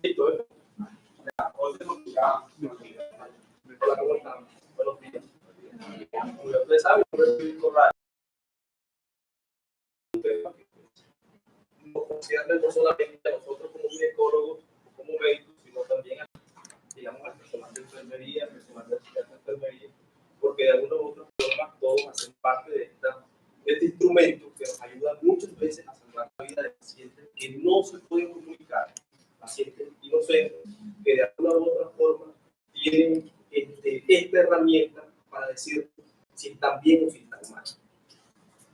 Entonces, hola, ¿cómo están? Buenos días. Como ustedes saben, yo soy Corral. Nos concierne no solamente a nosotros como ginecólogos o como médicos, sino también a, digamos, al personal de enfermería, al personal de enfermería, porque de alguna u otra forma todos hacen parte de este instrumento que nos ayuda muchas veces a salvar la vida de pacientes que no se pueden comunicar, pacientes inocentes que de alguna u otra forma tienen esta herramienta para decir si están bien o si están mal.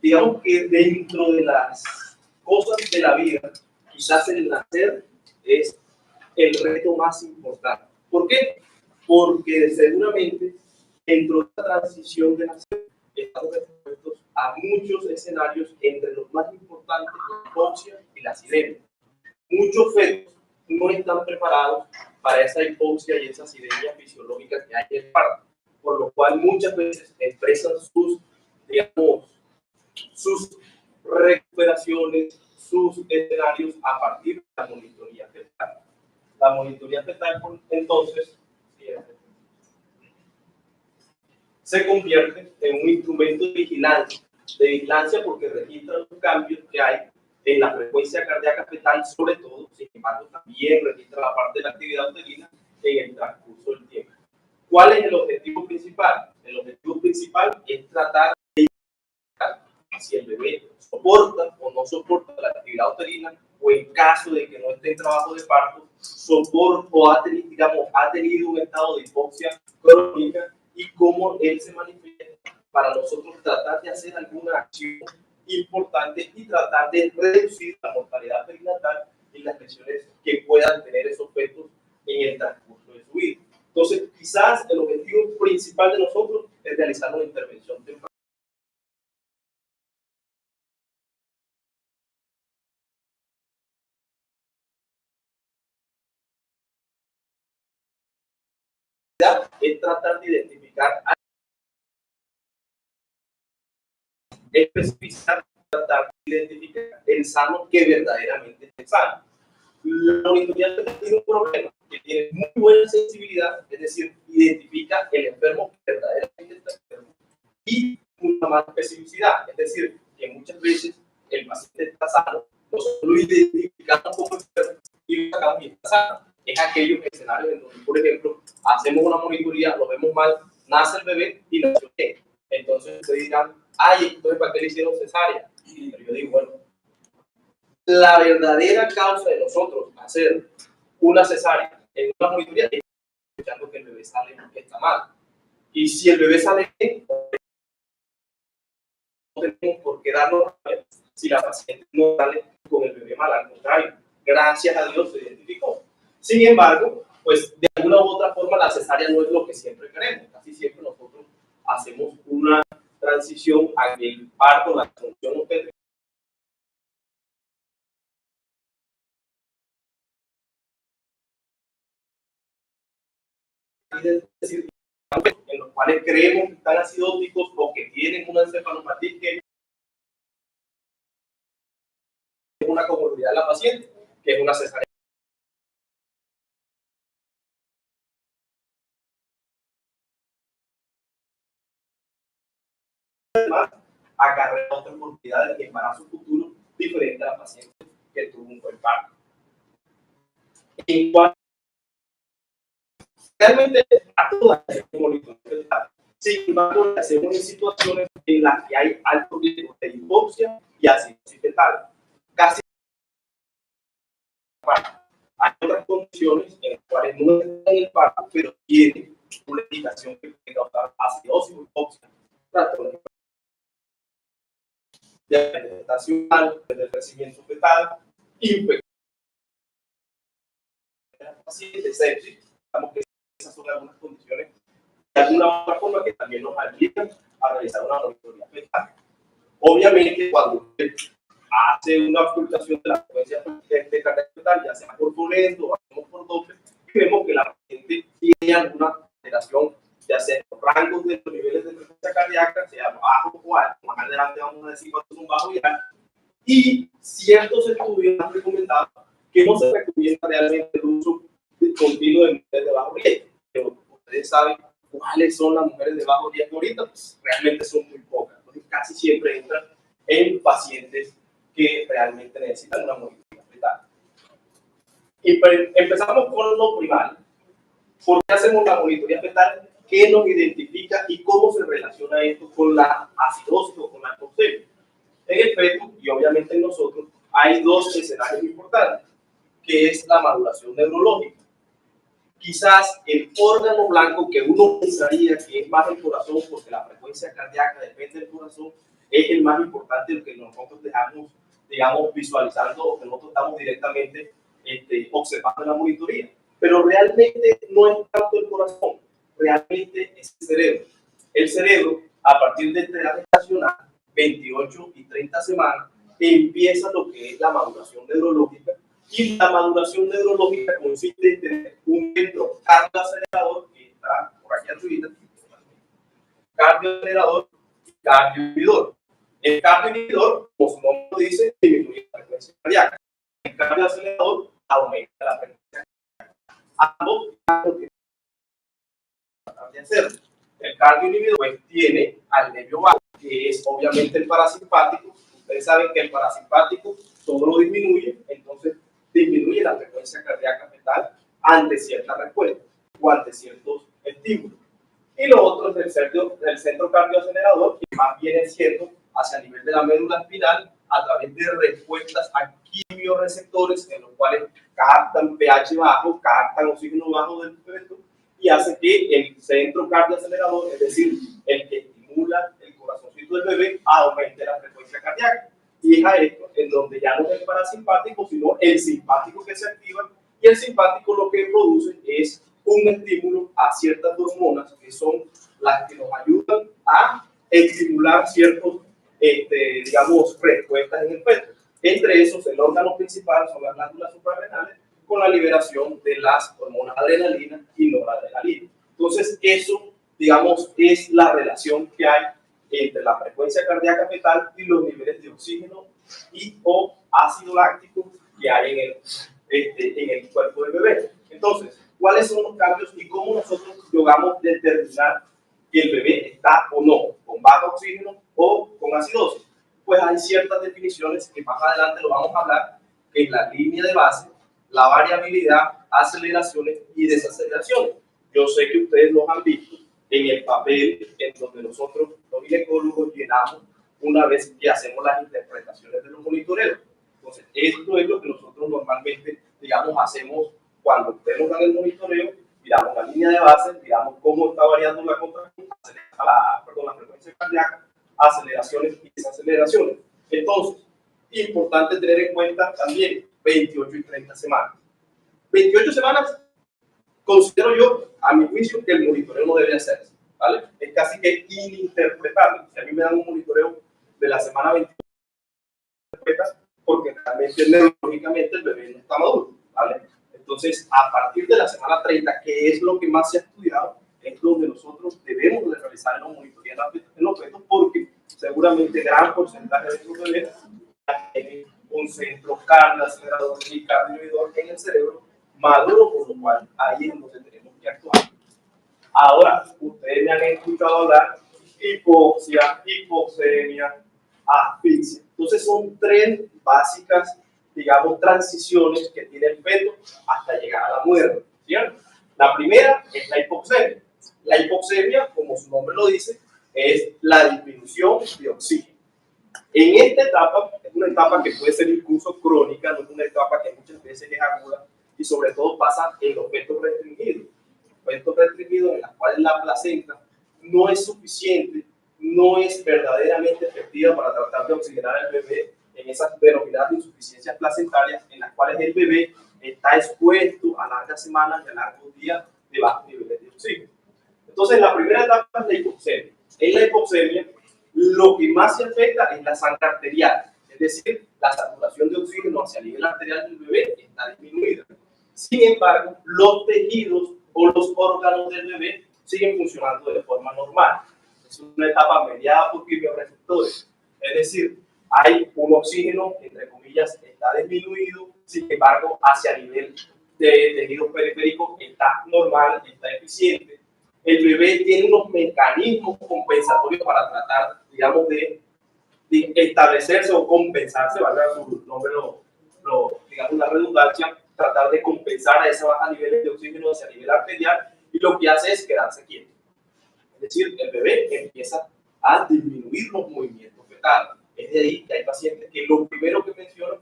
Digamos que dentro de las cosas de la vida, quizás el nacer es el reto más importante. ¿Por qué? Porque seguramente dentro de la transición de nacer estamos expuestos a muchos escenarios, entre los más importantes la hipoxia y la acidemia. Muchos fetos no están preparados para esa hipoxia y esa acidemia fisiológica que hay en el parto, por lo cual muchas veces expresan sus, digamos, sus recuperaciones, sus escenarios a partir de la monitoría fetal. La monitoría fetal, entonces, se convierte en un instrumento de vigilancia porque registra los cambios que hay en la frecuencia cardíaca fetal, sobre todo, sin embargo, también registra la parte de la actividad uterina en el transcurso del tiempo. ¿Cuál es el objetivo principal? El objetivo principal es tratar de identificar si el bebé soporta o no soporta la actividad uterina, o en caso de que no esté en trabajo de parto, soporta o ha tenido un estado de hipoxia crónica, y cómo él se manifiesta para nosotros tratar de hacer alguna acción importante y tratar de reducir la mortalidad perinatal y las lesiones que puedan tener esos fetos en el transcurso de su vida. Entonces, quizás el objetivo principal de nosotros es realizar una intervención temprana. Es tratar de identificar, especificar, tratar de identificar el sano que verdaderamente es sano. La monitoría tiene un problema, que tiene muy buena sensibilidad, es decir, identifica el enfermo que verdaderamente está enfermo, y una mala especificidad, es decir, que muchas veces el paciente está sano, nosotros lo identificamos como enfermo y lo sacamos y está sano. Es aquellos escenarios en donde, por ejemplo, hacemos una monitoría, lo vemos mal, nace el bebé y nació bien. Entonces ustedes dirán, ay, entonces ¿para qué le hicieron cesárea? Pero yo digo, bueno, la verdadera causa de nosotros hacer una cesárea en una monitoría es escuchando que el bebé sale que está mal. Y si el bebé sale bien, no tenemos por qué darnos si la paciente no sale con el bebé mal, al contrario, gracias a Dios se identificó. Sin embargo, pues de alguna u otra forma la cesárea no es lo que siempre queremos. Casi siempre nosotros hacemos una transición a que el parto, la función obstétrica, es decir, en los cuales creemos que están acidóticos o que tienen una encefalopatía que es una comorbilidad de la paciente, que es una cesárea. Además, acarrea otras comorbilidades de embarazo futuro diferente a la paciente que tuvo un buen parto. En cuanto realmente a todas las monitoreos, sin embargo, hacemos en situaciones en las que hay alto riesgo de hipoxia y acidosis fetal. Casi hay otras condiciones en las cuales no están en el parto, pero tienen una indicación que puede causar acidosis o hipoxia. Diabetes gestacional, del crecimiento fetal, infección de la paciente, sepsis. Digamos que esas son algunas condiciones de alguna otra forma que también nos ayudan a realizar una monitoría fetal. Obviamente, cuando usted hace una ocultación de la frecuencia de carga fetal, ya sea por fluorescencia o hacemos por Doppler, y vemos que la paciente tiene alguna alteración, ya sea en los rangos de los niveles de frecuencia cardíaca, sea bajo o alto. Más adelante vamos a decir cuántos son bajos y altos. Y ciertos estudios han recomendado que que no se recomienda realmente el uso continuo de mujeres de bajo riesgo. Pero ustedes saben cuáles son las mujeres de bajo riesgo ahorita, pues realmente son muy pocas. Entonces, casi siempre entran en pacientes que realmente necesitan una monitoría fetal. Y pues, empezamos con lo primario. ¿Por qué hacemos la monitoría fetal? ¿Qué nos identifica y cómo se relaciona esto con la acidosis o con la hipoxemia? En el feto, y obviamente en nosotros, hay dos escenarios importantes, que es la maduración neurológica. Quizás el órgano blanco que uno pensaría que es más el corazón, porque la frecuencia cardíaca depende del corazón, es el más importante, el que nosotros dejamos, digamos, visualizando, o que nosotros estamos directamente observando en la monitoría. Pero realmente no es tanto el corazón, realmente es el cerebro. El cerebro, a partir de esta edad gestacional, 28 y 30 semanas, empieza lo que es la maduración neurológica. Y la maduración neurológica consiste en tener un centro cardioacelerador, que está por aquí arriba, cardioacelerador y cardioinhibidor. El cardioinhibidor, como su nombre lo dice, disminuye la frecuencia cardíaca. El cardioacelerador aumenta la frecuencia cardíaca. Ambos tienen que hacerlo. El cardioinhibidor pues, tiene al nervio vago, que es obviamente el parasimpático. Ustedes saben que el parasimpático todo lo disminuye, entonces disminuye la frecuencia cardíaca fetal ante cierta respuesta o ante ciertos estímulos. Y lo otro es el centro cardioacelerador, que más viene siendo hacia el nivel de la médula espinal a través de respuestas a quimioreceptores en los cuales captan pH bajo, captan oxígeno bajo del feto y hace que el centro cardioacelerador, es decir, el que estimula el corazoncito del bebé, aumente la frecuencia cardíaca. Y es a esto en donde ya no es el parasimpático, sino el simpático que se activa, y el simpático lo que produce es un estímulo a ciertas hormonas que son las que nos ayudan a estimular ciertos, digamos, respuestas en el feto. Entre esos, el órgano principal son las glándulas suprarrenales, con la liberación de las hormonas adrenalina y noradrenalina. Entonces, eso, digamos, es la relación que hay entre la frecuencia cardíaca fetal y los niveles de oxígeno y o ácido láctico que hay en el cuerpo del bebé. Entonces, ¿cuáles son los cambios y cómo nosotros logramos determinar que el bebé está o no con bajo oxígeno o con acidosis? Pues hay ciertas definiciones que más adelante lo vamos a hablar, que es la línea de base, la variabilidad, aceleraciones y desaceleraciones. Yo sé que ustedes los han visto en el papel en donde nosotros, los ginecólogos, llenamos una vez que hacemos las interpretaciones de los monitoreos. Entonces, esto es lo que nosotros normalmente, digamos, hacemos cuando ustedes nos dan el monitoreo, miramos la línea de base, miramos cómo está variando la contracción, la frecuencia cardíaca, aceleraciones y desaceleraciones. Entonces, importante tener en cuenta también 28 y 30 semanas. 28 semanas, considero yo, a mi juicio, que el monitoreo no debe hacerse, ¿vale? Es casi que ininterpretable. Si a mí me dan un monitoreo de la semana 28, porque realmente neurológicamente el bebé no está maduro, ¿vale? Entonces, a partir de la semana 30, que es lo que más se ha estudiado, es donde nosotros debemos de realizar los monitoreos en los fetos, porque seguramente gran porcentaje de estos bebés tienen un centro cardioacelerador y cardioinhibidor en el cerebro maduro, por lo cual ahí es donde tenemos que actuar. Ahora, ustedes me han escuchado hablar hipoxia, hipoxemia, asfixia. Entonces son tres básicas, digamos, transiciones que tiene el feto hasta llegar a la muerte, ¿cierto? La primera es la hipoxemia. La hipoxemia, como su nombre lo dice, es la disminución de oxígeno. En esta etapa, es una etapa que puede ser incluso crónica, no es una etapa que muchas veces es aguda y sobre todo pasa en los fetos restringidos. Fetos restringidos en los cuales la placenta no es suficiente, no es verdaderamente efectiva para tratar de oxigenar al bebé en esas denominadas insuficiencias placentarias en las cuales el bebé está expuesto a largas semanas y a largos días de bajos niveles de oxígeno. Entonces, la primera etapa es la hipoxemia. En la hipoxemia, lo que más se afecta es la sangre arterial, es decir, la saturación de oxígeno hacia el nivel arterial del bebé está disminuida. Sin embargo, los tejidos o los órganos del bebé siguen funcionando de forma normal. Es una etapa mediada por quimioreceptores, es decir, hay un oxígeno, entre comillas, está disminuido, sin embargo, hacia el nivel de tejido periférico está normal, está eficiente. El bebé tiene unos mecanismos compensatorios para tratar, digamos, de establecerse o compensarse, valga su nombre, digamos, una redundancia, tratar de compensar a esa baja niveles de oxígeno hacia el nivel arterial, y lo que hace es quedarse quieto. Es decir, el bebé empieza a disminuir los movimientos fetales. Es de ahí que hay pacientes que lo primero que mencionan,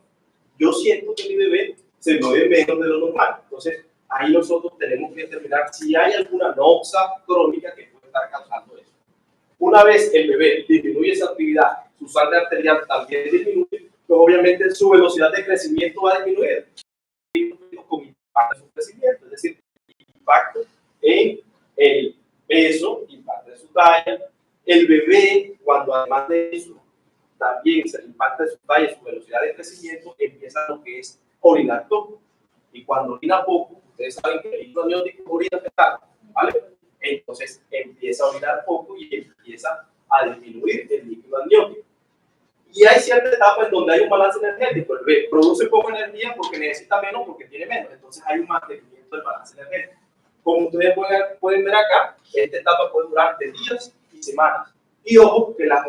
yo siento que mi bebé se mueve menos de lo normal. Entonces, ahí nosotros tenemos que determinar si hay alguna noxa crónica que puede estar causando eso. Una vez el bebé disminuye esa actividad, su sangre arterial también disminuye, pues obviamente su velocidad de crecimiento va a disminuir con impacto en su crecimiento, es decir, impacto en el peso, impacto en su talla. El bebé, cuando además de eso también se impacta en su talla y su velocidad de crecimiento, empieza lo que es orinar poco. Y cuando orina poco, ustedes saben que el líquido amniótico orina fetal, ¿vale? Entonces empieza a orinar poco y empieza a disminuir el líquido amniótico. Y hay cierta etapa en donde hay un balance energético. El bebé produce poca energía porque necesita menos, porque tiene menos. Entonces hay un mantenimiento del balance energético. Como ustedes pueden ver acá, esta etapa puede durar de días y semanas. Y ojo, que las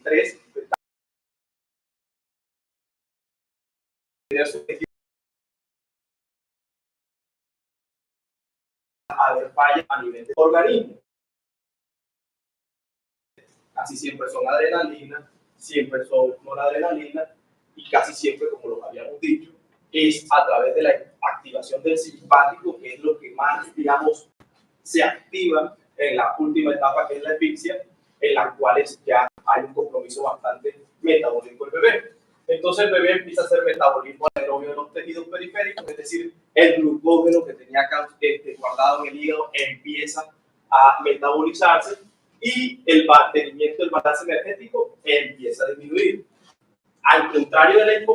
3 haber fallas a nivel de organismo. Casi siempre son adrenalina, siempre son noradrenalina y casi siempre, como lo habíamos dicho, es a través de la activación del simpático, que es lo que más, digamos, se activa en la última etapa, que es la epixia, en la cual ya hay un compromiso bastante metabólico del bebé. Entonces el bebé empieza a hacer metabolismo anaerobio de los tejidos periféricos, es decir, el glucógeno que tenía guardado en el hígado empieza a metabolizarse y el mantenimiento del balance energético empieza a disminuir. Al contrario de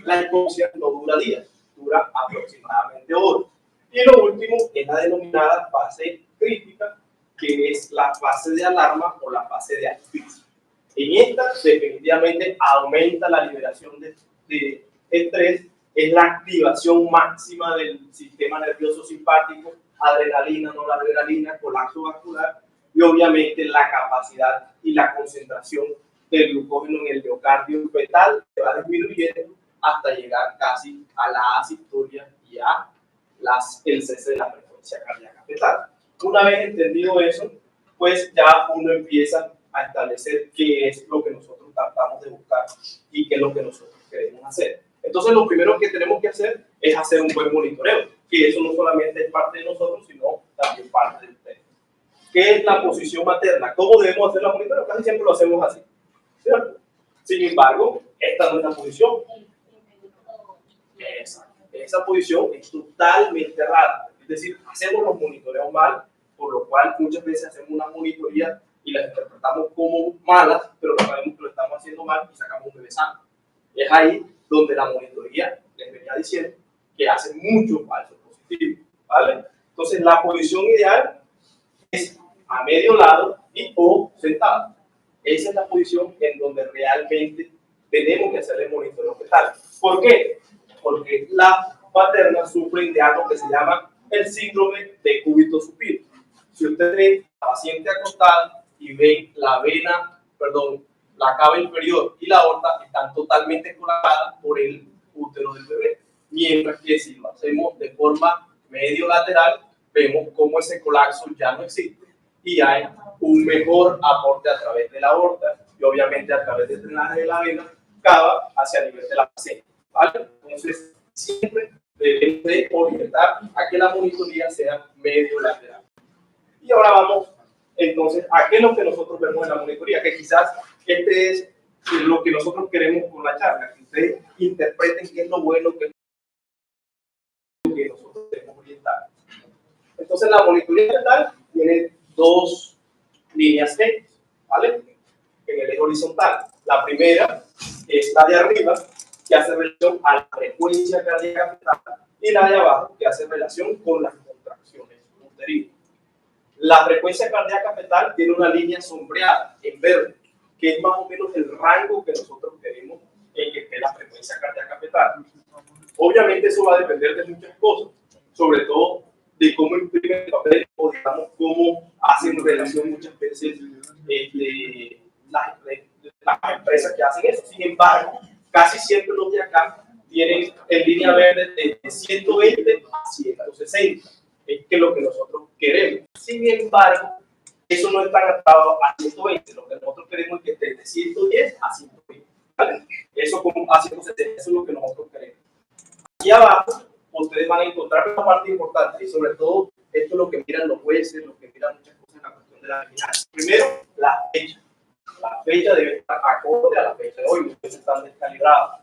la hipoxia no dura días, dura aproximadamente horas. Y lo último es la denominada fase crítica, que es la fase de alarma o la fase de asfixia. En esta definitivamente aumenta la liberación de estrés, es la activación máxima del sistema nervioso simpático, adrenalina, noradrenalina, colapso vascular, y obviamente la capacidad y la concentración del glucógeno en el miocardio fetal se va disminuyendo hasta llegar casi a la asistolia y a el cese de la frecuencia cardíaca fetal. Una vez entendido eso, pues ya uno empieza a establecer qué es lo que nosotros tratamos de buscar y qué es lo que nosotros queremos hacer. Entonces, lo primero que tenemos que hacer es hacer un buen monitoreo, que eso no solamente es parte de nosotros, sino también parte de ustedes. ¿Qué es la posición materna? ¿Cómo debemos hacer la monitoreo? Casi siempre lo hacemos así, ¿cierto? Sin embargo, esta no es la posición. Esa posición es totalmente rara. Es decir, hacemos los monitoreos mal, por lo cual muchas veces hacemos una monitoría y las interpretamos como malas, pero no sabemos que lo estamos haciendo mal y sacamos un bebé sano. Es ahí donde la monitoría, les venía diciendo, que hace muchos falsos positivos, ¿vale? Entonces, la posición ideal es a medio lado y o sentado. Esa es la posición en donde realmente tenemos que hacer el monitoreo fetal. ¿Por qué? Porque las maternas sufren de algo que se llama el síndrome de cúbito supino. Si usted ve a la paciente acostada y ve la la cava inferior y la aorta están totalmente colapsadas por el útero del bebé. Mientras que si lo hacemos de forma medio lateral, vemos cómo ese colapso ya no existe y hay un mejor aporte a través de la aorta y obviamente a través del drenaje de la vena cava hacia el nivel de la paciente, ¿vale? Entonces, siempre debemos de orientar a que la monitoría sea medio lateral. Y ahora vamos, entonces, a qué es lo que nosotros vemos en la monitoría, que quizás este es lo que nosotros queremos con la charla, que ustedes interpreten qué es lo bueno, qué es lo que nosotros debemos orientar. Entonces, la monitoría fetal tiene dos líneas X, ¿vale? En el eje horizontal. La primera es la de arriba, que hace relación a la frecuencia cardíaca fetal, y la de abajo, que hace relación con las contracciones uterinas. La frecuencia cardíaca fetal tiene una línea sombreada en verde, que es más o menos el rango que nosotros queremos en que esté la frecuencia cardíaca fetal. Obviamente eso va a depender de muchas cosas, sobre todo de cómo imprime el papel o digamos cómo hacen relación muchas veces las empresas que hacen eso. Sin embargo, casi siempre los de acá tienen en línea verde de 120 a 160, es que lo que nosotros queremos. Sin embargo, eso no está adaptado a 120, lo que nosotros queremos es que esté de 110 a 120, ¿vale? Eso como a 170, eso es lo que nosotros queremos. Aquí abajo ustedes van a encontrar una parte importante y sobre todo esto es lo que miran los jueces, lo que miran muchas cosas en la cuestión de la vigilancia. Primero, la fecha. La fecha debe estar acorde a la fecha de hoy, los jueces están descalibrados.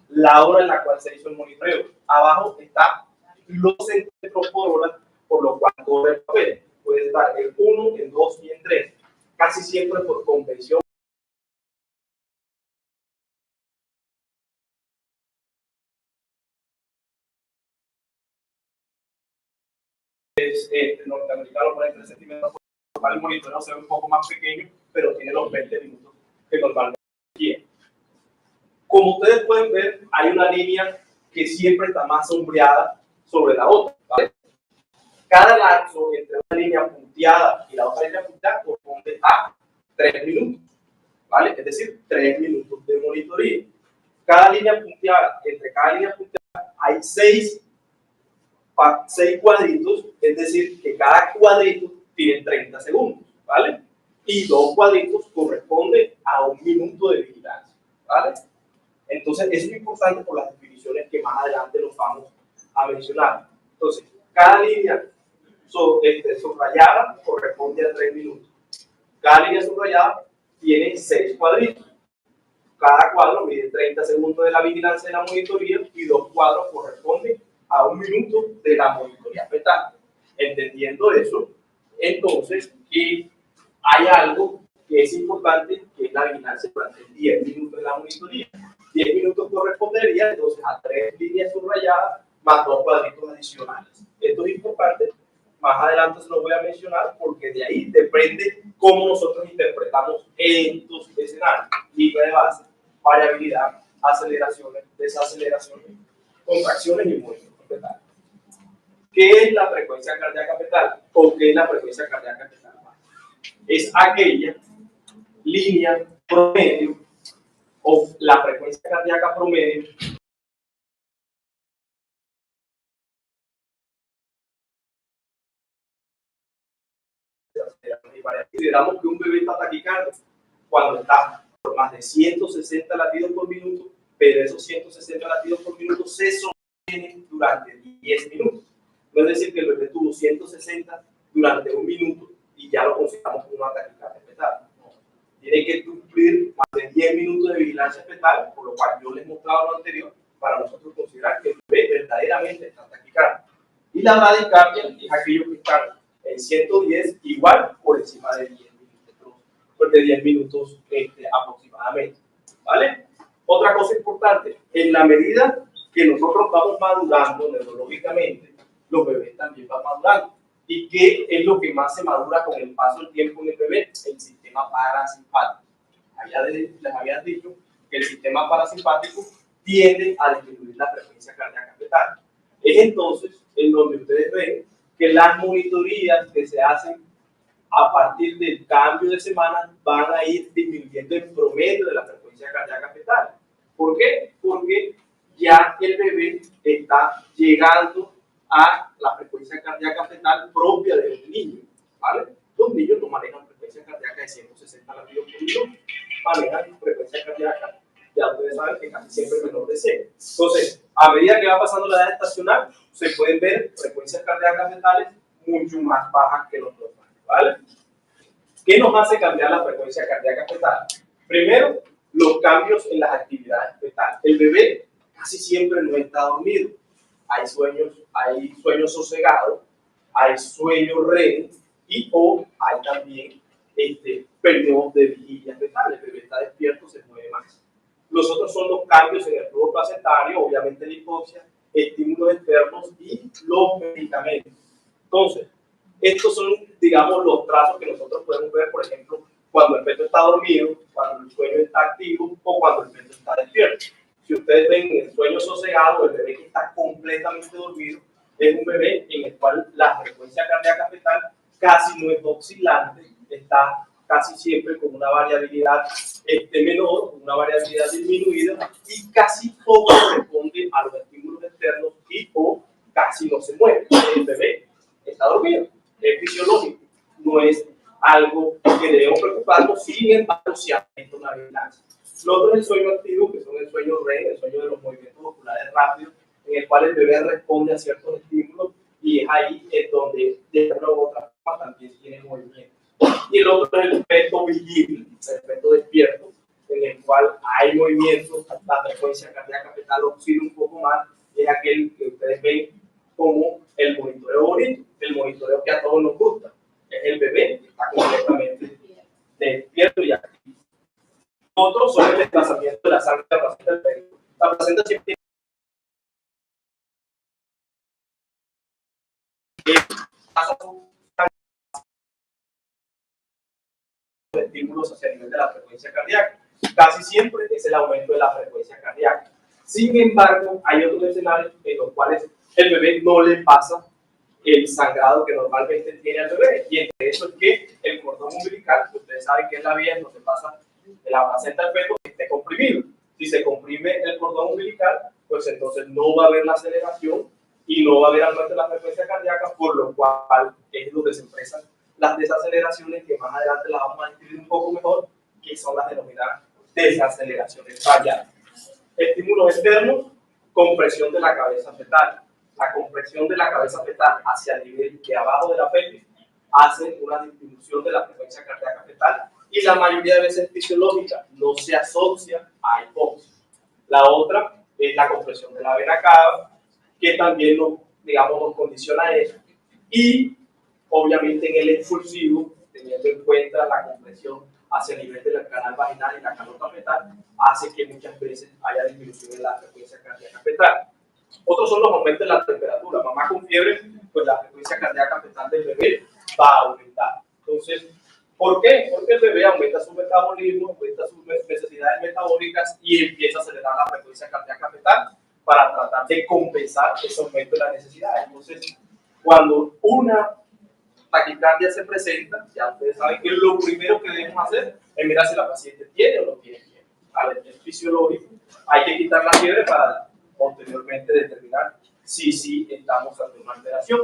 La hora en la cual se hizo el monitoreo. Abajo está los centímetros por hora, por lo cual todo el papel puede estar en 1, en 2 y en 3. Casi siempre por convención. Norteamericano por 3 centímetros, por lo cual el monitoreo se ve un poco más pequeño, pero tiene los 20 minutos que normalmente tiene. Como ustedes pueden ver, hay una línea que siempre está más sombreada sobre la otra, ¿vale? Cada lapso entre una línea punteada y la otra línea punteada corresponde a 3 minutos, ¿vale? Es decir, 3 minutos de monitoreo. Cada línea punteada, entre cada línea punteada hay 6 cuadritos, es decir, que cada cuadrito tiene 30 segundos, ¿vale? Y 2 cuadritos corresponden a 1 minuto de vigilancia, ¿vale? Entonces, eso es importante por las definiciones que más adelante nos vamos a mencionar. Entonces, cada línea subrayada corresponde a 3 minutos. Cada línea subrayada tiene 6 cuadritos. Cada cuadro mide 30 segundos de la vigilancia de la monitoría y 2 cuadros corresponden a 1 minuto de la monitoría fetal. Entendiendo eso, entonces, que hay algo que es importante, que es la vigilancia durante 10 minutos de la monitoría. 10 minutos correspondería entonces a 3 líneas subrayadas más 2 cuadritos adicionales. Esto es importante, más adelante se lo voy a mencionar porque de ahí depende cómo nosotros interpretamos estos escenarios. Línea de base, variabilidad, aceleraciones, desaceleraciones, contracciones y movimientos fetales. ¿Qué es la frecuencia cardíaca fetal? ¿O qué es la frecuencia cardíaca fetal? Es aquella línea promedio o la frecuencia cardíaca promedio consideramos que un bebé está taquicárdico cuando está por más de 160 latidos por minuto, pero esos 160 latidos por minuto se sostienen durante 10 minutos. No es decir que el bebé tuvo 160 durante 1 minuto y ya lo consideramos como una taquicardia fetal. No. Tiene que cumplir más de 10 minutos de vigilancia fetal, por lo cual yo les he mostrado lo anterior, para nosotros considerar que el bebé verdaderamente está taquicárdico. Y la bradicardia es aquello que está en 110 igual por encima de 10 minutos, de 10 minutos aproximadamente, ¿vale? Otra cosa importante, en la medida que nosotros vamos madurando neurológicamente, los bebés también van madurando. ¿Y qué es lo que más se madura con el paso del tiempo en el bebé? El sistema parasimpático. Allá les había dicho que el sistema parasimpático tiende a disminuir la frecuencia cardíaca fetal. Es entonces en donde ustedes ven que las monitorías que se hacen a partir del cambio de semana van a ir disminuyendo el promedio de la frecuencia cardíaca fetal. ¿Por qué? Porque ya el bebé está llegando a la frecuencia cardíaca fetal propia de los niños, ¿vale? Los niños no manejan frecuencia cardíaca de 160 latidos por minuto, manejan frecuencia cardíaca, ya ustedes saben que casi siempre es menor de 100. Entonces, a medida que va pasando la edad estacional, se pueden ver frecuencias cardíacas fetales mucho más bajas que los normales, ¿vale? ¿Qué nos hace cambiar la frecuencia cardíaca fetal? Primero, los cambios en las actividades fetales. El bebé casi siempre no está dormido. Hay sueños sosegados, hay sueños REM y o hay también periodos de vigilia fetal. El bebé está despierto, se mueve más. Los otros son los cambios en el flujo placentario, obviamente la hipoxia, estímulos externos y los medicamentos. Entonces, estos son, digamos, los trazos que nosotros podemos ver, por ejemplo, cuando el feto está dormido, cuando el sueño está activo o cuando el feto está despierto. Si ustedes ven el sueño sosegado, el bebé que está completamente dormido, es un bebé en el cual la frecuencia cardíaca fetal casi no es oscilante, está casi siempre con una variabilidad menor, una variabilidad disminuida y casi poco responde a los estímulos externos y o casi no se mueve. El bebé está dormido, es fisiológico, no es algo que debemos preocuparnos, sin embargo, si hay una vigilancia. Lo otro es el sueño activo, que son el sueño REM, el sueño de los movimientos oculares rápidos, en el cual el bebé responde a ciertos estímulos y es ahí donde de una u otra forma también tiene movimiento. Y el otro es el feto vigil, el feto despierto, en el cual hay movimiento, la frecuencia cardíaca fetal oscila un poco más, es aquel que ustedes ven como el monitoreo bonito, el monitoreo que a todos nos gusta, es el bebé que está completamente despierto y activo. Otros son el desplazamiento de la sangre de la placenta del feto. La placenta siempre pasa estímulos hacia el nivel de la frecuencia cardíaca. Casi siempre es el aumento de la frecuencia cardíaca. Sin embargo, hay otros escenarios en los cuales el bebé no le pasa el sangrado que normalmente tiene el bebé. Y entre eso es que el cordón umbilical, que ustedes saben que es la vía donde pasa de la placenta al feto, esté comprimido. Si se comprime el cordón umbilical, pues entonces no va a haber la aceleración y no va a haber aumento de la frecuencia cardíaca, por lo cual es donde se expresan las desaceleraciones, que más adelante las vamos a describir un poco mejor, que son las denominadas desaceleraciones variables. Estímulos externos, compresión de la cabeza fetal. La compresión de la cabeza fetal hacia el nivel de abajo de la pelvis hace una disminución de la frecuencia cardíaca fetal y la mayoría de veces fisiológica, no se asocia a hipoxia. La otra es la compresión de la vena cava, que también nos condiciona a eso. Y obviamente en el expulsivo, teniendo en cuenta la compresión hacia el nivel del canal vaginal y la calota fetal, hace que muchas veces haya disminución en la frecuencia cardíaca fetal. Otros son los aumentos de la temperatura. Mamá con fiebre, pues la frecuencia cardíaca fetal del bebé va a aumentar. Entonces, ¿por qué? Porque el bebé aumenta su metabolismo, aumenta sus necesidades metabólicas y empieza a acelerar la frecuencia cardíaca fetal para tratar de compensar ese aumento de las necesidades. Entonces, cuando una taquicardia se presenta, ya ustedes saben que lo primero que debemos hacer es mirar si la paciente tiene o no tiene fiebre. ¿Vale? Es fisiológico. Hay que quitar la fiebre para posteriormente determinar si estamos ante una alteración.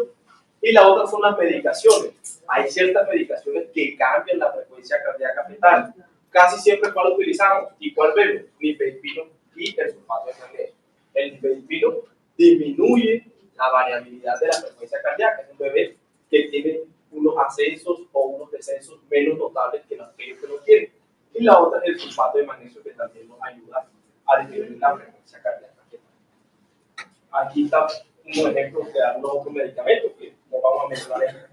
Y la otra son las medicaciones. Hay ciertas medicaciones que cambian la frecuencia cardíaca fetal. Casi siempre, ¿cuál utilizamos? ¿Y cuál vemos? Nifedipino y el sulfato de magnesio. El nifedipino disminuye la variabilidad de la frecuencia cardíaca. Es un bebé que tiene unos ascensos o unos descensos menos notables que aquellos que no tienen. Y la otra es el sulfato de magnesio, que también nos ayuda a disminuir la frecuencia cardíaca. Aquí está un ejemplo de algunos otros medicamentos que no vamos a mencionar.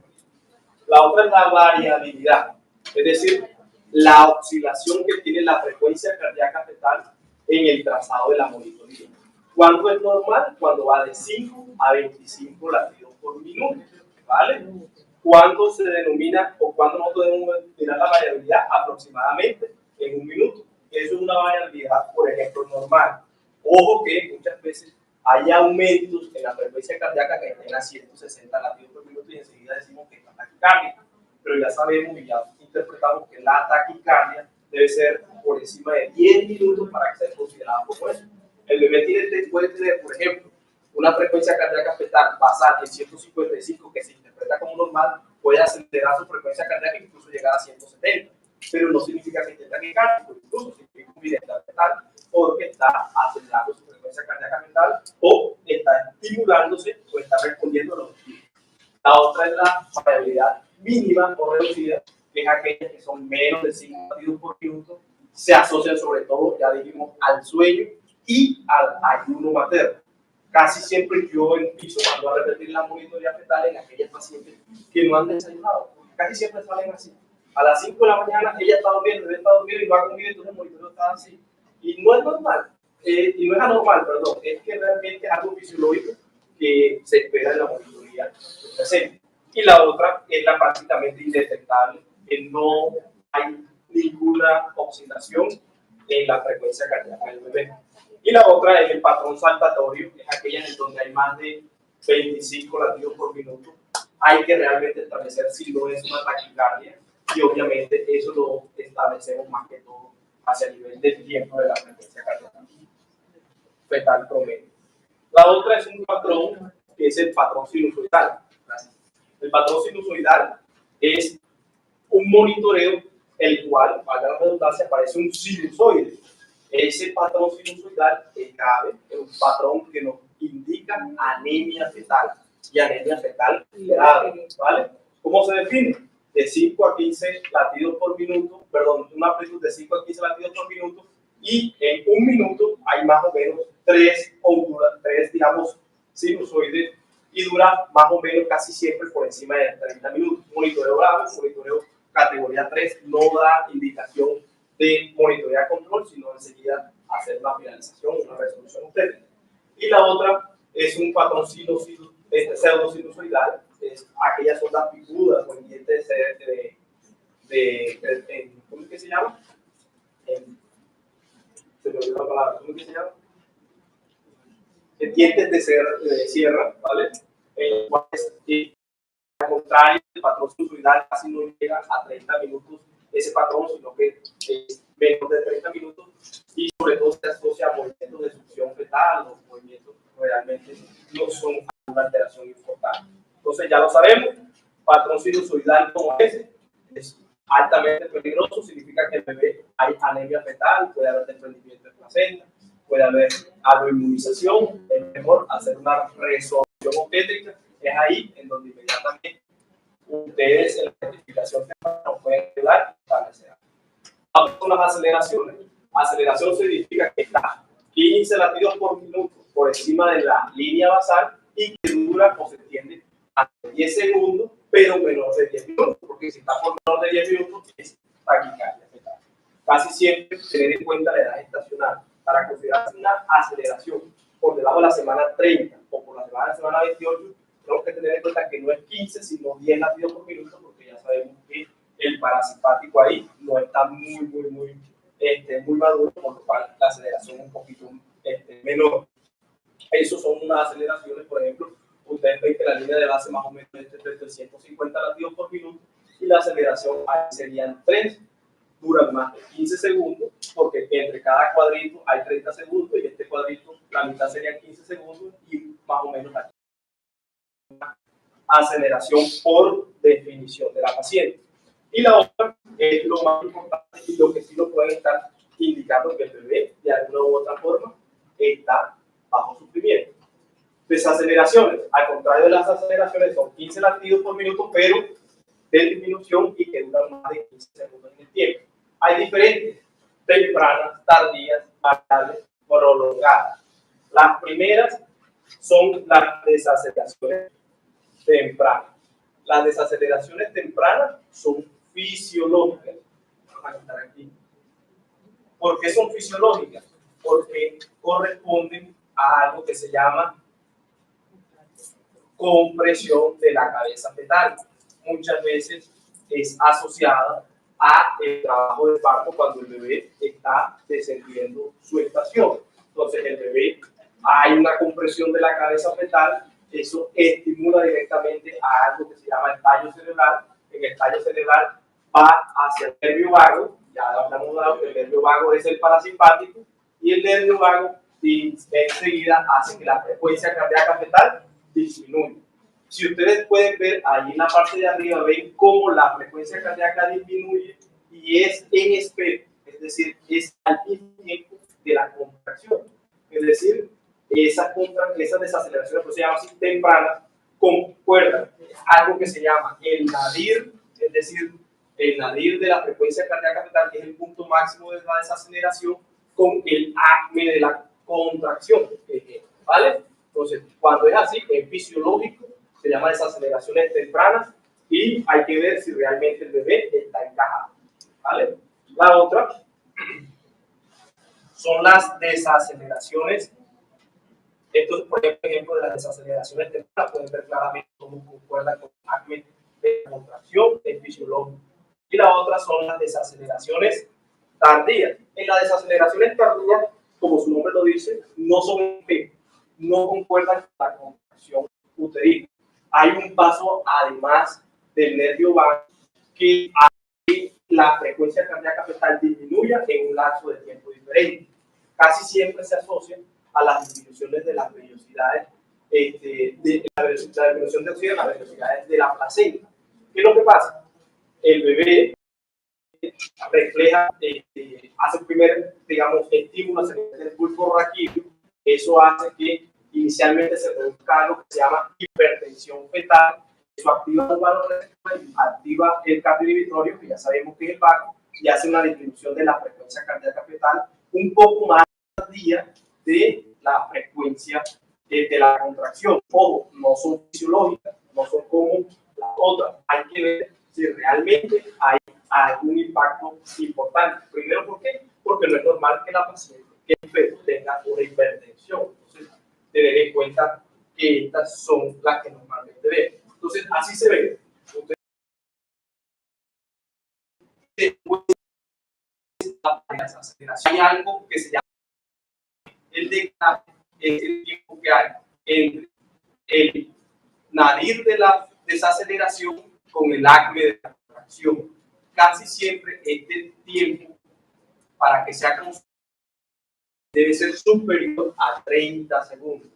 La otra es la variabilidad, es decir, la oscilación que tiene la frecuencia cardíaca fetal en el trazado de la monitoría. ¿Cuándo es normal? Cuando va de 5 a 25 latidos por minuto, ¿vale? ¿Cuándo se denomina o cuándo nosotros debemos mirar la variabilidad? Aproximadamente en un minuto. Eso es una variabilidad, por ejemplo, normal. Ojo que muchas veces hay aumentos en la frecuencia cardíaca que estén a 160 latidos por minuto y enseguida decimos que está taquicardia. Pero ya sabemos y ya interpretamos que la taquicardia debe ser por encima de 10 minutos para que sea considerada como eso. El bebé puede tener, por ejemplo, una frecuencia cardíaca fetal basal en 155, que se interpreta como normal, puede acelerar su frecuencia cardíaca e incluso llegar a 170. Pero no significa que esté taquicárdico, incluso significa un bienestar fetal, porque está acelerando su frecuencia cardíaca fetal o está estimulándose o está respondiendo a los estímulos. La otra es la variabilidad mínima o reducida, que es aquella que son menos de 5 latidos por minuto, se asocian sobre todo, ya dijimos, al sueño y al ayuno materno. Casi siempre yo empiezo cuando a repetir la monitoría fetal en aquellas pacientes que no han desayunado. Casi siempre salen así. A las 5 de la mañana ella está durmiendo, el bebé está dormido y no ha comido, entonces el monitoreo está así. Y no es normal, y no es anormal, perdón, es que realmente es algo fisiológico que se espera en la monitoría presente. Y la otra es la prácticamente indetectable, que no hay ninguna oxidación en la frecuencia cardíaca del bebé. Y la otra es el patrón saltatorio, que es aquella en donde hay más de 25 latidos por minuto. Hay que realmente establecer si no es una taquicardia, y obviamente eso lo establecemos más que todo hacia el nivel del tiempo de la frecuencia cardíaca fetal promedio. La otra es un patrón que es el patrón sinusoidal. El patrón sinusoidal es un monitoreo el cual, para la redundancia, parece un sinusoide. Ese patrón sinusoidal es grave, es un patrón que nos indica anemia fetal, y anemia fetal grave, ¿vale? ¿Cómo se define? De 5 a 15 latidos por minuto, perdón, una amplitud de 5 a 15 latidos por minuto, y en un minuto hay más o menos 3 digamos, sinusoides, y dura más o menos casi siempre por encima de 30 minutos. Monitoreo grave, monitoreo categoría 3, no da indicación de monitorear control, sino enseguida hacer una finalización, una resolución técnica. Y la otra es un patrón pseudosinusoidal, es aquellas ondas picudas o en dientes ¿cómo es que se llama? Se me olvidó la palabra, ¿cómo es que se llama? En dientes de sierra, ¿vale? Al contrario, el patrón sinusoidal casi no llega a 30 minutos ese patrón, sino que es menos de 30 minutos, y sobre todo se asocia a movimientos de succión fetal, los movimientos realmente no son una alteración importante. Entonces ya lo sabemos, patrón sinusoidal como ese es altamente peligroso, significa que el bebé hay anemia fetal, puede haber desprendimiento de placenta, puede haber aloinmunización, es mejor hacer una resolución obstétrica. Es ahí en donde inmediatamente ustedes en la identificación nos pueden ayudar a establecer. Vamos con las aceleraciones. Aceleración significa que está 15 latidos por minuto por encima de la línea basal y que dura o se extiende a 10 segundos, pero menor de 10 minutos, porque si está por menor de 10 minutos es taquicardia fetal. Casi siempre tener en cuenta la edad gestacional para considerar una aceleración por debajo de la semana 30 o por la semana 28. Tenemos que tener en cuenta que no es 15, sino 10 latidos por minuto, porque ya sabemos que el parasimpático ahí no está muy maduro, por lo cual la aceleración es un poquito menor. Esos son unas aceleraciones, por ejemplo, ustedes ven que la línea de base más o menos es de 350 latidos por minuto, y la aceleración ahí serían 3, duran más de 15 segundos, porque entre cada cuadrito hay 30 segundos, y este cuadrito, la mitad serían 15 segundos, y más o menos aquí aceleración por definición de la paciente. Y la otra es lo más importante y lo que sí lo pueden estar indicando que el bebé de alguna u otra forma está bajo sufrimiento. Desaceleraciones, al contrario de las aceleraciones, son 15 latidos por minuto, pero de disminución y que duran más de 15 segundos en el tiempo. Hay diferentes, tempranas, tardías, variables, prolongadas. Las primeras son las desaceleraciones tempranas. Las desaceleraciones tempranas son fisiológicas. Vamos a estar aquí. ¿Por qué son fisiológicas? Porque corresponden a algo que se llama compresión de la cabeza fetal. Muchas veces es asociada a el trabajo de parto cuando el bebé está descendiendo su estación. Entonces el bebé, hay una compresión de la cabeza fetal, eso estimula directamente a algo que se llama el tallo cerebral. En el tallo cerebral va hacia el nervio vago, ya hablamos dado que el nervio vago es el parasimpático, y el nervio vago enseguida hace que la frecuencia cardíaca fetal disminuye. Si ustedes pueden ver ahí en la parte de arriba, ven cómo la frecuencia cardíaca disminuye y es en espejo, es decir, es al mismo tiempo de la contracción. Es decir, esas desaceleraciones, pues se llaman así tempranas, concuerdan algo que se llama el nadir, es decir, el nadir de la frecuencia cardíaca fetal, que es el punto máximo de la desaceleración, con el acme de la contracción, ¿vale? Entonces, cuando es así, es fisiológico, se llama desaceleraciones tempranas, y hay que ver si realmente el bebé está encajado, ¿vale? La otra son las desaceleraciones. Esto es, por ejemplo, de las desaceleraciones tempranas, pueden ver claramente cómo concuerdan con el acme de la contracción, es fisiológico. Y la otra son las desaceleraciones tardías. En las desaceleraciones tardías, como su nombre lo dice, no son no concuerdan con la contracción uterina. Hay un paso además del nervio vago que hace que la frecuencia cardíaca fetal disminuya en un lapso de tiempo diferente. Casi siempre se asocia a las disminuciones de las velocidades, de la disminución de oxígeno, las velocidades de la placenta. ¿Qué es lo que pasa? El bebé refleja, hace el primer, digamos, estímulo hacia el bulbo raquídeo. Eso hace que inicialmente se produzca algo que se llama hipertensión fetal. Eso activa los vasoreceptores, activa el cambio inhibitorio, que ya sabemos que es el vago, y hace una disminución de la frecuencia cardíaca fetal un poco más tardía de la frecuencia de la contracción. Ojo, no son fisiológicas, no son como las otras. Hay que ver si realmente hay algún impacto importante. Primero, ¿por qué? Porque no es normal que la paciente, que el feto, tenga una hipertensión. Entonces, tener en cuenta que estas son las que normalmente ven. Entonces, así se ve. Hay algo que se llama el decalaje, es el tiempo que hay entre el nadir de la desaceleración con el acme de la contracción. Casi siempre este tiempo, para que sea constante, debe ser superior a 30 segundos.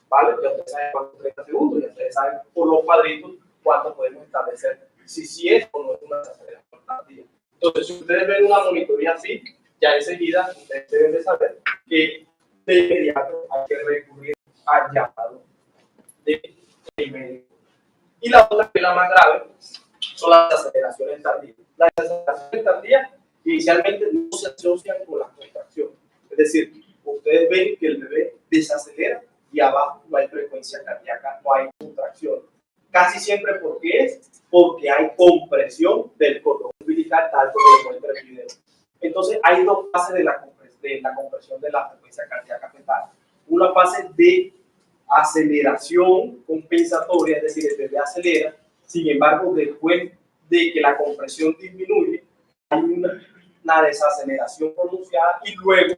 ¿Vale? Ya ustedes saben cuántos 30 segundos, ya ustedes saben por los cuadritos cuánto podemos establecer, si es o no es una desaceleración tardía. Entonces, si ustedes ven una monitoría así, ya enseguida ustedes deben de saber que de inmediato hay que recurrir al llamado del médico. Y la otra, que es la más grave, son las desaceleraciones tardías. Las desaceleraciones tardías inicialmente no se asocian con la contracción. Es decir, ustedes ven que el bebé desacelera y abajo no hay frecuencia cardíaca, no hay contracción. Casi siempre, ¿por qué es? Porque hay compresión del cordón umbilical, tal como lo muestra el video. Entonces, hay dos fases de la compresión de la frecuencia cardíaca fetal. Una fase de aceleración compensatoria, es decir, el bebé acelera, sin embargo, después de que la compresión disminuye, hay una desaceleración pronunciada y luego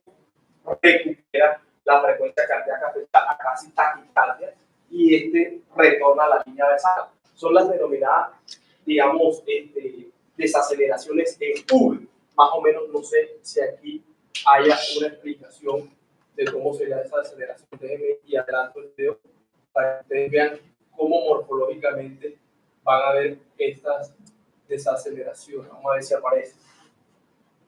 recupera la frecuencia cardíaca fetal a casi taquicardia y retorna a la línea basal. Son las denominadas, digamos, desaceleraciones en V. Más o menos, no sé si aquí haya una explicación de cómo sería esa aceleración. Déjenme y adelanto el video para que ustedes vean cómo morfológicamente van a ver estas desaceleraciones. Vamos a ver si aparece.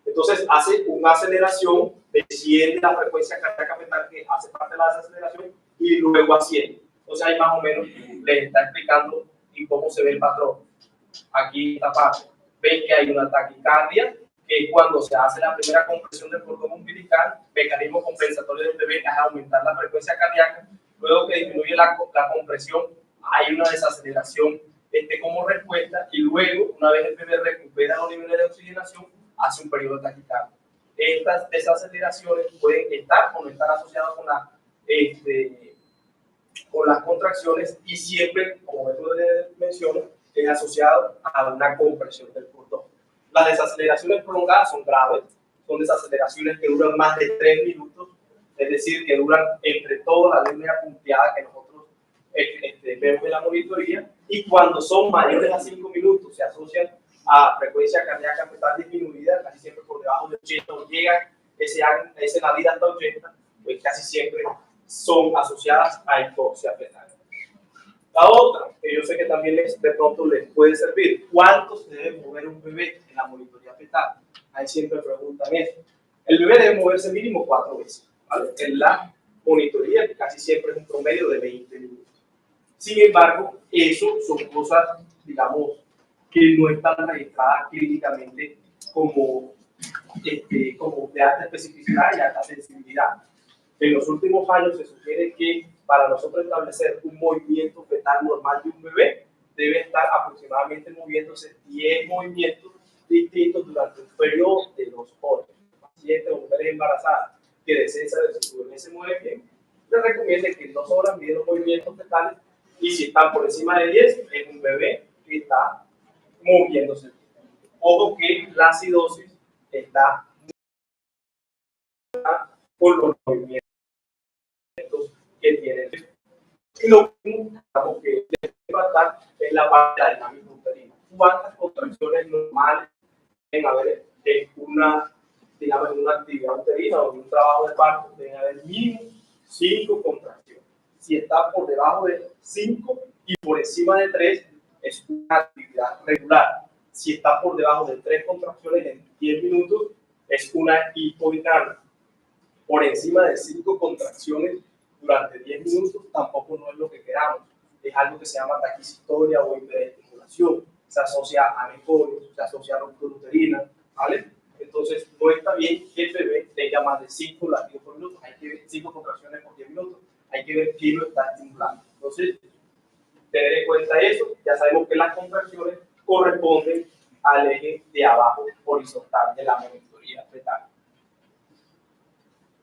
Entonces hace una aceleración, desciende la frecuencia cardíaca fetal que hace parte de la desaceleración y luego asciende. Entonces ahí más o menos les está explicando y cómo se ve el patrón. Aquí esta parte. Ven que hay una taquicardia, que es cuando se hace la primera compresión del cordón umbilical, mecanismo compensatorio del bebé, que es aumentar la frecuencia cardíaca. Luego que disminuye la compresión, hay una desaceleración como respuesta y luego, una vez el bebé recupera los niveles de oxigenación, hace un periodo de taquicardia. Estas desaceleraciones pueden estar o no estar asociadas con las contracciones y siempre, como les menciono, es asociado a una compresión del cordón. Las desaceleraciones prolongadas son graves, son desaceleraciones que duran más de 3 minutos, es decir, que duran entre toda la línea punteada que nosotros vemos en la monitoría, y cuando son mayores a 5 minutos se asocian a frecuencia cardíaca fetal disminuida, casi siempre por debajo de 80, o llegan ese nadir hasta 80, pues casi siempre son asociadas a hipoxia fetal. La otra, que yo sé que también de pronto les puede servir, ¿cuánto se debe mover un bebé en la monitoría fetal? Ahí siempre preguntan eso. El bebé debe moverse mínimo 4 veces, ¿vale? En la monitoría casi siempre es un promedio de 20 minutos. Sin embargo, eso son cosas, digamos, que no están registradas clínicamente como de alta especificidad y alta sensibilidad. En los últimos años se sugiere que para nosotros establecer un movimiento fetal normal de un bebé, debe estar aproximadamente moviéndose 10 movimientos distintos durante un periodo de 2 horas. Pacientes o mujeres embarazadas que desee saber si su bebé se mueve bien, le recomiende que no sobreviven los movimientos fetales y si están por encima de 10, es un bebé que está moviéndose. Ojo que la acidosis está por los movimientos que tiene. Y lo único que debe tratar es la parte de la dinámica uterina. ¿Cuántas contracciones normales deben haber en una, digamos, en una actividad uterina o en un trabajo de parto? Deben haber mínimo 5 contracciones. Si está por debajo de 5 y por encima de 3, es una actividad regular. Si está por debajo de 3 contracciones en 10 minutos, es una hipodinámica. Por encima de 5 contracciones durante 10 minutos tampoco no es lo que queramos. Es algo que se llama taquicistolia o hiperestimulación. Se asocia a meconios, se asocia a ruptura uterina, ¿vale? Entonces, no está bien que el bebé tenga más de 5 latidos por minuto. Hay que ver 5 contracciones por 10 minutos. Hay que ver quién lo está estimulando. Entonces, tener en cuenta eso. Ya sabemos que las contracciones corresponden al eje de abajo horizontal de la monitoría fetal.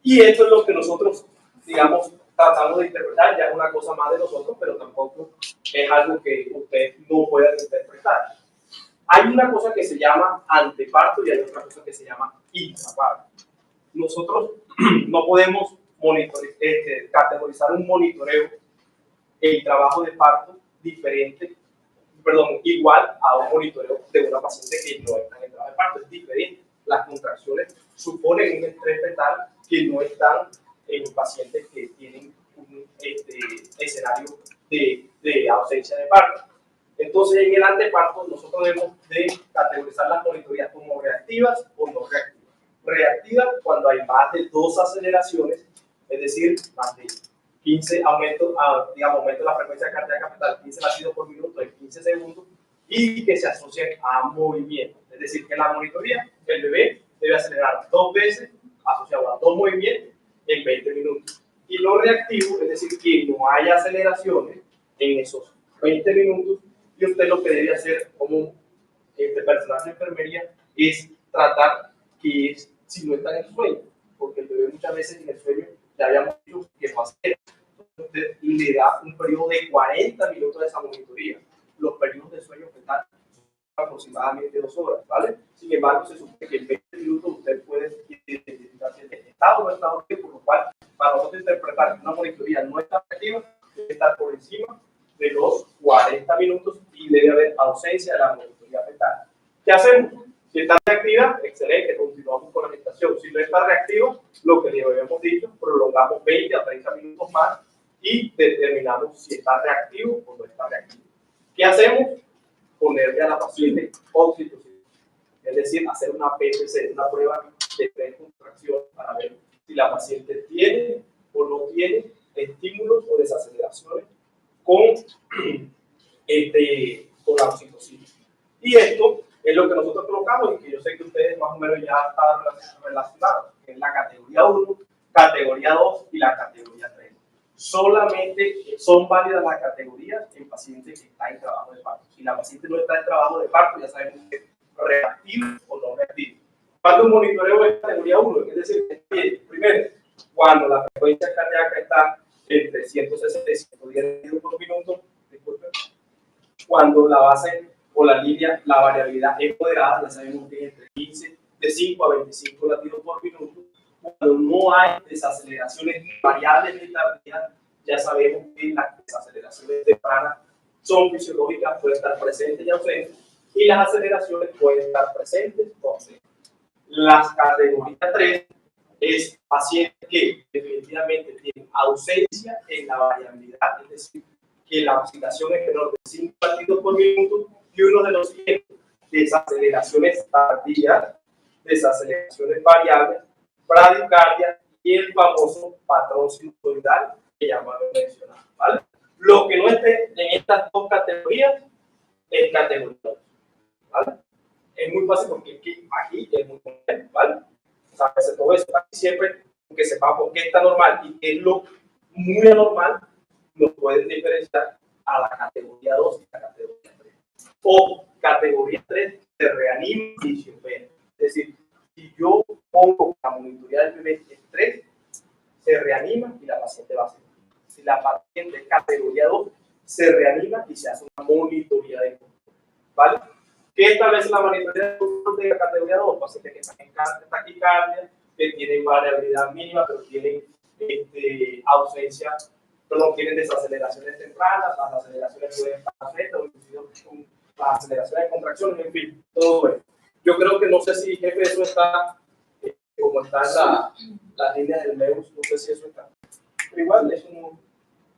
Y esto es lo que nosotros, digamos, tratamos de interpretar. Ya es una cosa más de nosotros, pero tampoco es algo que ustedes no puedan interpretar. Hay una cosa que se llama anteparto y hay otra cosa que se llama intraparto. Nosotros no podemos categorizar un monitoreo en trabajo de parto diferente, igual a un monitoreo de una paciente que no está en el trabajo de parto. Es diferente. Las contracciones suponen un estrés fetal que no están en pacientes que tienen un escenario de ausencia de parto. Entonces, en el anteparto, nosotros debemos de categorizar las monitorías como reactivas o no reactivas. Reactivas cuando hay más de 2 aceleraciones, es decir, más de 15 aumento de la frecuencia cardíaca fetal, 15 latidos por minuto en 15 segundos, y que se asocien a movimiento. Es decir, que en la monitoría el bebé debe acelerar 2 veces asociado a 2 movimientos en 20 minutos. Y lo reactivo, es decir, que no haya aceleraciones en esos 20 minutos, y usted lo que debe hacer como personal de enfermería es tratar que si no está en el sueño, porque el bebé muchas veces en el sueño ya habíamos dicho que no acelera. Entonces le da un periodo de 40 minutos de esa monitoría. Los periodos de sueño fetal son aproximadamente 2 horas, ¿vale? Sin embargo, se supone que en 20 minutos usted puede identificar si el estado o no está dormido, por lo cual, para nosotros interpretar que una monitoría no está activa, debe estar por encima de los 40 minutos y debe haber ausencia de la monitoría fetal. ¿Qué hacemos? Si está reactiva, excelente, continuamos con la gestación. Si no está reactiva, lo que ya habíamos dicho, prolongamos 20 a 30 minutos más y determinamos si está reactivo o no está reactivo. ¿Qué hacemos? Ponerle a la paciente oxitocina, es decir, hacer una PPC, una prueba de precontracción para ver si la paciente tiene o no tiene estímulos o desaceleraciones con la oxitocina. Y esto es lo que nosotros colocamos y que yo sé que ustedes más o menos ya están relacionados, que es la categoría 1, categoría 2 y la categoría 3. Solamente son válidas las categorías en pacientes que están en trabajo de parto. Si la paciente no está en trabajo de parto, ya sabemos que es reactivo o no reactivo. Cuando un monitoreo es categoría 1, es decir, primero, cuando la frecuencia cardíaca está entre 160 y 110 latidos por minuto, disculpen, cuando la base o la línea, la variabilidad es moderada, ya sabemos que es entre 15, de 5 a 25 latidos por minuto. Cuando no hay desaceleraciones variables ni tardías, ya sabemos que las desaceleraciones tempranas son fisiológicas, pueden estar presentes y ausentes, y las aceleraciones pueden estar presentes o ausentes. Las categorías 3 es pacientes que definitivamente tienen ausencia en la variabilidad, es decir, que la oxidación es menor de 5 latidos por minuto y uno de los siguientes, desaceleraciones tardías, desaceleraciones variables, bradicardia y el famoso patrón sinusoidal que ya hemos mencionado, ¿vale? Lo que no esté en estas 2 categorías es categoría 2, ¿vale? Es muy fácil porque aquí es muy complejo, ¿vale? O sea, todo eso, aquí siempre que sepamos qué está normal y qué es lo muy anormal, nos pueden diferenciar a la categoría 2 y la categoría 3. O categoría 3 se reanima y se opera. Es decir, si yo pongo la monitoría del bebé en 3, se reanima y la paciente va a seguir. Si la paciente es categoría 2, se reanima y se hace una monitoría de control, ¿vale? ¿Qué establece la monitoría de control de la categoría 2? Pacientes que están en taquicardia, que tienen variabilidad mínima, pero tienen ausencia, pero no tienen desaceleraciones tempranas, las aceleraciones pueden estar afectadas, las aceleraciones de contracciones, en fin, todo eso. Yo creo que no sé si, jefe, eso está, como está en las líneas del MEUS, no sé si eso está. Pero igual, eso no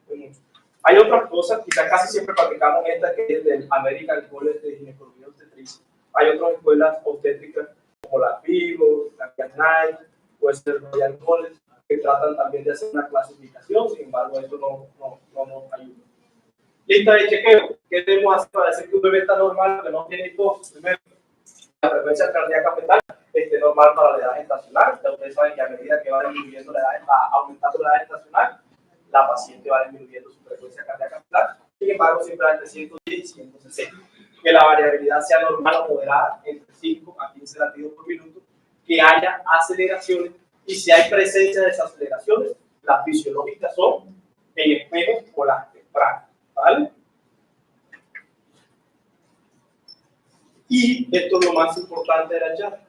es mucho. Hay otras cosas, quizás casi siempre practicamos esta, que es del American College de Ginecología y Obstetricia. Hay otras escuelas obstétricas, como la FIBO, la Knight, o el Royal College, que tratan también de hacer una clasificación, sin embargo, eso no nos ayuda. Lista de chequeo. ¿Qué debemos hacer para decir que un bebé está normal, que no tiene tos? Primero, la frecuencia cardíaca fetal esté normal para la edad gestacional. Ya ustedes saben que a medida que va disminuyendo la edad, va aumentando la edad gestacional, la paciente va disminuyendo su frecuencia cardíaca fetal. Sin embargo, siempre entre 110 y 160. Que la variabilidad sea normal o moderada, entre 5 a 15 latidos por minuto. Que haya aceleraciones. Y si hay presencia de esas aceleraciones, las fisiológicas son en espejo o las tempranas, ¿vale? Y esto es lo más importante de la charla,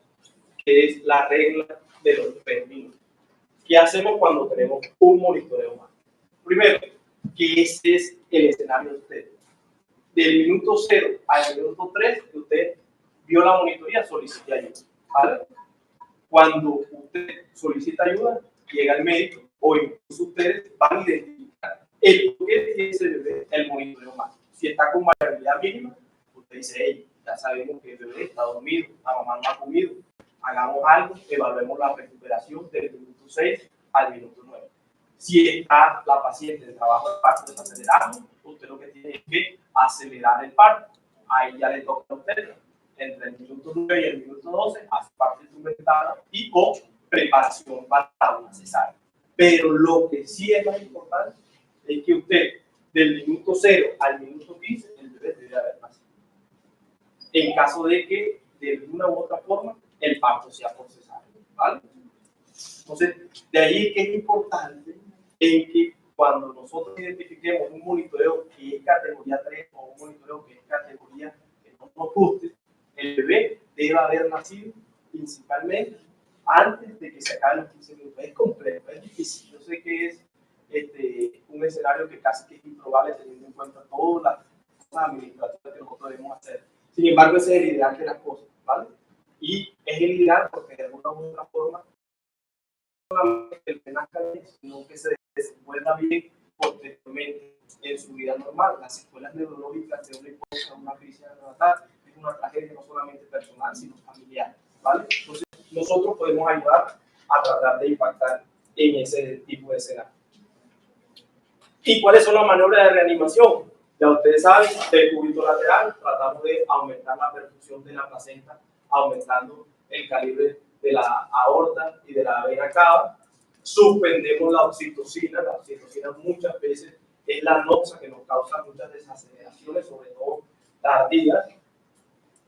que es la regla de los 3 minutos. ¿Qué hacemos cuando tenemos un monitoreo humano? Primero, que ese es el escenario de usted. Del minuto 0 al minuto 3, que usted vio la monitoría, solicite ayuda, ¿vale? Cuando usted solicita ayuda, llega el médico o incluso ustedes van a identificar el por qué tiene ese bebé el monitoreo humano. Si está con variabilidad mínima, usted dice, hey, ya sabemos que el bebé está dormido, la mamá no ha comido, hagamos algo, evaluemos la recuperación del minuto 6 al minuto 9. Si está la paciente en trabajo de parto desacelerando, usted lo que tiene es que acelerar el parto. Ahí ya le toca a usted, entre el minuto 9 y el minuto 12, hace parte instrumental y o preparación para una cesárea. Pero lo que sí es más importante es que usted, del minuto 0 al minuto 15, el bebé debe haber nacido. En caso de que, de una u otra forma, el parto sea por cesárea, ¿vale? Entonces, de ahí que es importante en que cuando nosotros identifiquemos un monitoreo que es categoría 3 o un monitoreo que es categoría que no nos guste, el bebé debe haber nacido principalmente antes de que se acaben los 15 minutos. Es complejo, es difícil. Yo sé que es un escenario que casi que es improbable teniendo en cuenta todas las cosas administrativas que nosotros debemos hacer. Sin embargo, ese es el ideal de las cosas, ¿vale? Y es el ideal porque de alguna u otra forma solamente el que nazca bien, sino que se desenvuelva bien posteriormente en su vida normal. Las secuelas neurológicas de una hipótesis, una crisis neonatal, es una tragedia no solamente personal, sino familiar, ¿vale? Entonces, nosotros podemos ayudar a tratar de impactar en ese tipo de escenario. ¿Y cuáles son las maniobras de reanimación? Ya ustedes saben, del cúbito lateral tratamos de aumentar la perfusión de la placenta, aumentando el calibre de la aorta y de la vena cava. Suspendemos la oxitocina muchas veces es la noxa que nos causa muchas desaceleraciones, sobre todo tardías.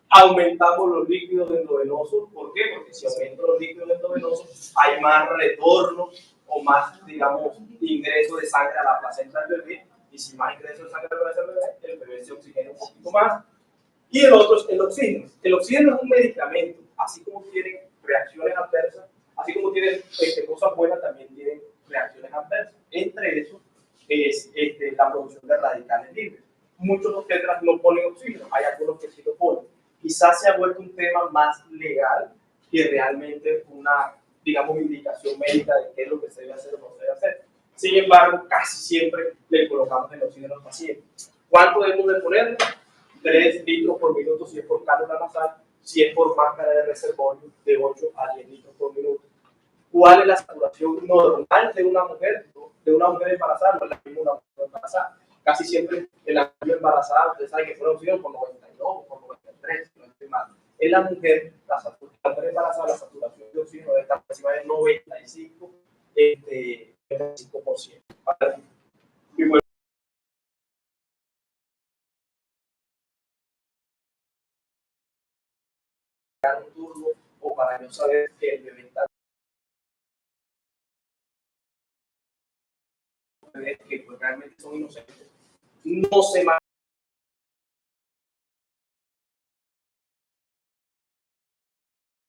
Aumentamos los líquidos endovenosos. ¿Por qué? Porque si aumento los líquidos endovenosos, hay más retorno o más, digamos, ingreso de sangre a la placenta del bebé. Y si más ingreso de sangre a la placenta del bebé, el bebé se oxigena un poquito más. Y el otro es el oxígeno. El oxígeno es un medicamento, así como tienen reacciones adversas, así como tienen cosas buenas, también tienen reacciones adversas. Entre eso es la producción de radicales libres. Muchos obstetras no ponen oxígeno, hay algunos que sí lo ponen. Quizás se ha vuelto un tema más legal que realmente una, digamos, indicación médica de qué es lo que se debe hacer o no se debe hacer. Sin embargo, casi siempre le colocamos el oxígeno al paciente. ¿Cuánto debemos de ponerle? 3 litros por minuto si es por cánula nasal, si es por máscara de reservorio, de 8 a 10 litros por minuto. ¿Cuál es la saturación normal de una mujer? De una mujer embarazada, no es la misma una mujer embarazada. Casi siempre en la mujer embarazada, ustedes saben que fueron oxígeno por 92 o por 93, no estoy mal. En la mujer, la mujer embarazada, la saturación de oxígeno debe estar por encima del 95%. ¿Vale? Y bueno, un turno o para no saber que el bebé está bebés que pues, realmente son inocentes, no se